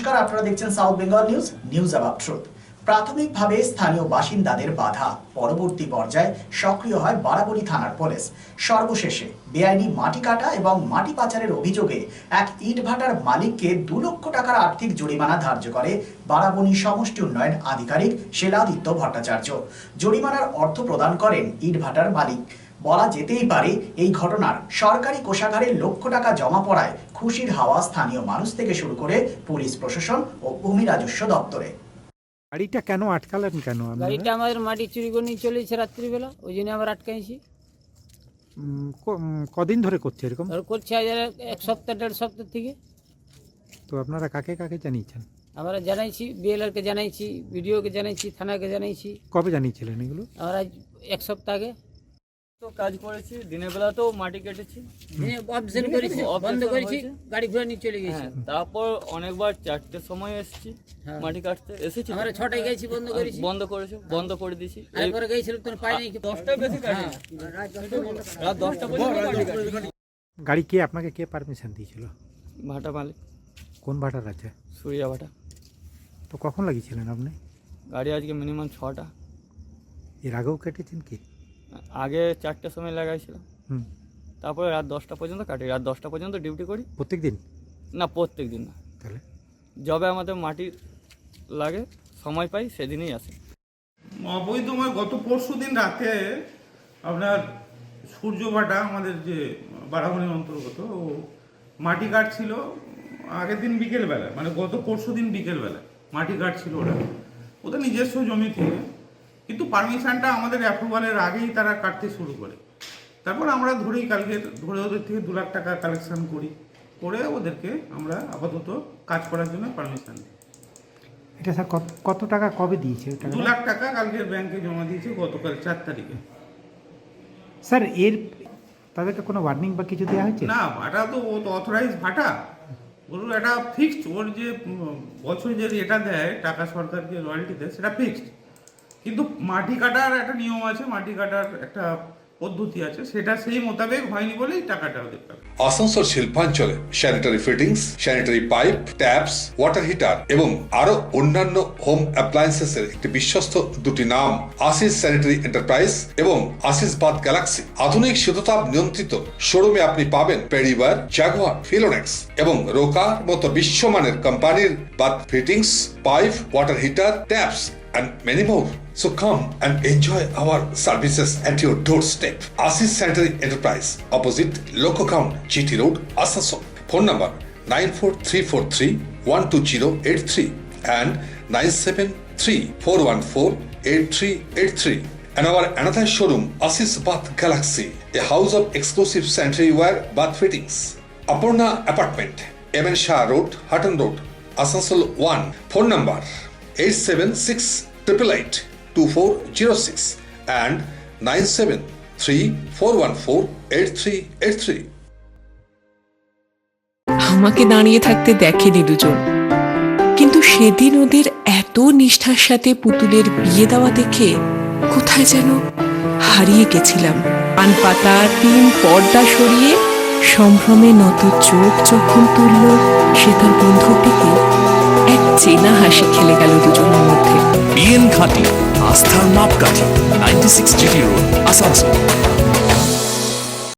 নমস্কার, আপনারা দেখছেন south Bengal news about truth. প্রাথমিকভাবে স্থানীয় বাসিন্দাদের বাধা, পরবর্তী পর্যায়ে সক্রিয় হয় বারাবণী থানার পুলিশ। সর্বশেষে বেআইনি মাটি কাটা এবং মাটি পাচারের অভিযোগে এক ইটভাটার মালিককে 2 লক্ষ টাকার আর্থিক জরিমানা ধার্য করে বারাবণী সমষ্টি উন্নয়ন আধিকারিক শিলাদিত্য ভট্টাচার্য। জরিমানার অর্থ প্রদান করেন ইটভাটার মালিক। বলা যেতেই পারে এই ঘটনার সরকারি কোষাগারে লক্ষ টাকা জমা পড়ায় খুশির হাওয়া স্থানীয় মানুষ থেকে শুরু করে পুলিশ প্রশাসন ও ভূমি রাজস্ব দপ্তরে। গাড়িটা কেন আটকালেন কেন? গাড়িটা আমাদের মাটি চুরি করে নিয়ে চলেছে রাত্রিবেলা, ওই জন্য আমরা আটকাইছি। কদিন ধরে করছে এরকম? করছে আজ 1 সপ্তাহ 1.5 সপ্তাহ থেকে। তো আপনারা কাকে কাকে জানিয়েছেন? আমরা জানাইছি, বিএলআরকে জানাইছি, বিডিওকে জানাইছি, থানাকে জানাইছি। কবে জানিয়েছিলেন এগুলো? আমরা 1 সপ্তাহ আগে তো কাজ করেছি, দিনের বেলা তো মাটি কেটেছি, অবজেক্ট করেছি, বন্ধ করেছি, গাড়ি ঘোড়া নিয়ে চলে গেছি। তারপর অনেকবার 4টের সময় এসেছি মাটি কাটতে এসেছি। আমরা 6টায় গেছি, বন্ধ করেছি। বন্ধ করেছো? বন্ধ করে দিয়েছি। এরপরে গেছিলাম তোর পাই নাই, 10টা বেশি কাটি, রাত 10টা পর্যন্ত মাটি কাটি। গাড়ি কে আপনাকে কে পারমিশন দিয়েছিল? ভাটা মালিক। কোন ভাটার আছে? সুরিয়া ভাটা। তো কখন লাগিয়েছিলেন আপনি গাড়ি? আজকে মিনিমাম 6টা। এর আগেও কেটেছেন কি? আগে 4টের সময় লাগাইছিলাম, তারপরে রাত 10টা পর্যন্ত কাটি। রাত 10টা পর্যন্ত ডিউটি করি। প্রত্যেক দিন? না, প্রত্যেক দিন না। তাহলে যবে আমাদের মাটি লাগে, সময় পাই, সেদিনই আসে। অবৈধময় গত পরশুদিন রাতে আপনার সূর্য ভাটা, আমাদের যে বারাবণীর অন্তর্গত, ও মাটি কাটছিল। আগের দিন বিকেলবেলা, মানে গত পরশুদিন বিকেলবেলা মাটি কাটছিল ওরা ওদের নিজস্ব জমি থেকে, কিন্তু পারমিশনটা আমাদের অ্যাপ্রুভালের আগেই তারা কাটতে শুরু করে। তারপর আমরা কালকে ধরে ওদের থেকে 2 লাখ টাকা কালেকশন করে ওদেরকে আমরা আপাতত কাজ করার জন্য পারমিশন দিই। এটা স্যার কত টাকা কবে দিয়েছে? 2 লাখ টাকা কালকে ব্যাংকে জমা দিয়েছে, গতকাল 4 তারিখে। স্যার এর তাদেরকে কোনো ওয়ার্নিং বা কিছু দেওয়া হয়েছে? না, ভাটা তো ও তো অথরাইজ ভাটা, ওর একটা ফিক্সড, ওর যে বছরে যে এটা দেয় টাকা সরকারকে রয়্যালটি দেয়, সেটা ফিক্সড। কিন্তু মাটি কাটার একটা নিয়ম আছে, মাটি কাটার একটা পদ্ধতি আছে, সেটা সেই মোতাবেক হয়নি বলেই টাকাটা ওদের পাবে। আসানসোল শিল্পাঞ্চলে sanitary fittings, sanitary pipe, taps, water heater এবং আরো অন্যান্য হোম অ্যাপ্লায়েন্সেসের একটি বিশ্বস্ত 2টি নাম আশিস স্যানিটারি এন্টারপ্রাইজ এবং আশিস বাথ গ্যালাক্সি। আধুনিক শীততাপ নিয়ন্ত্রিত শোরুমে আপনি পাবেন পেরিওয়ার, জাগুয়ার, ফিলোনেক্স এবং রোকার মতো বিশ্বমানের কোম্পানির bath fittings, pipe, water heater, taps and many more. So come and enjoy our services at your doorstep. Asis Sanitary Enterprise, opposite Loco Ground, GT Road, Asansol. Phone number 94343-12083 and 973-414-8383. And our another showroom, Asis Bath Galaxy, a house of exclusive sanitary ware bath fittings. Aparna Apartment, MN Shah Road, Hutton Road, Asansol 1. Phone number 876-888-2406 and 973-414-8383. আমাকে দাঁড়িয়ে থাকতে দেখেনি দুজন, কিন্তু সেদিন ওদের এত নিষ্ঠার সাথে পুতুলের বিয়ে দেওয়া দেখে কোথায় যেন হারিয়ে গেছিলাম। পান পাতা, টিন, পর্দা সরিয়ে সম্ভ্রমে নত চোখ যখন তুলল সে তার বন্ধুর দিকে, এক চেনা হাসি খেলে গেল দুজনের মধ্যে। বিএন ঘাটি, আস্থার মাপকাঠি, 96 GT রোড, আসানসোল।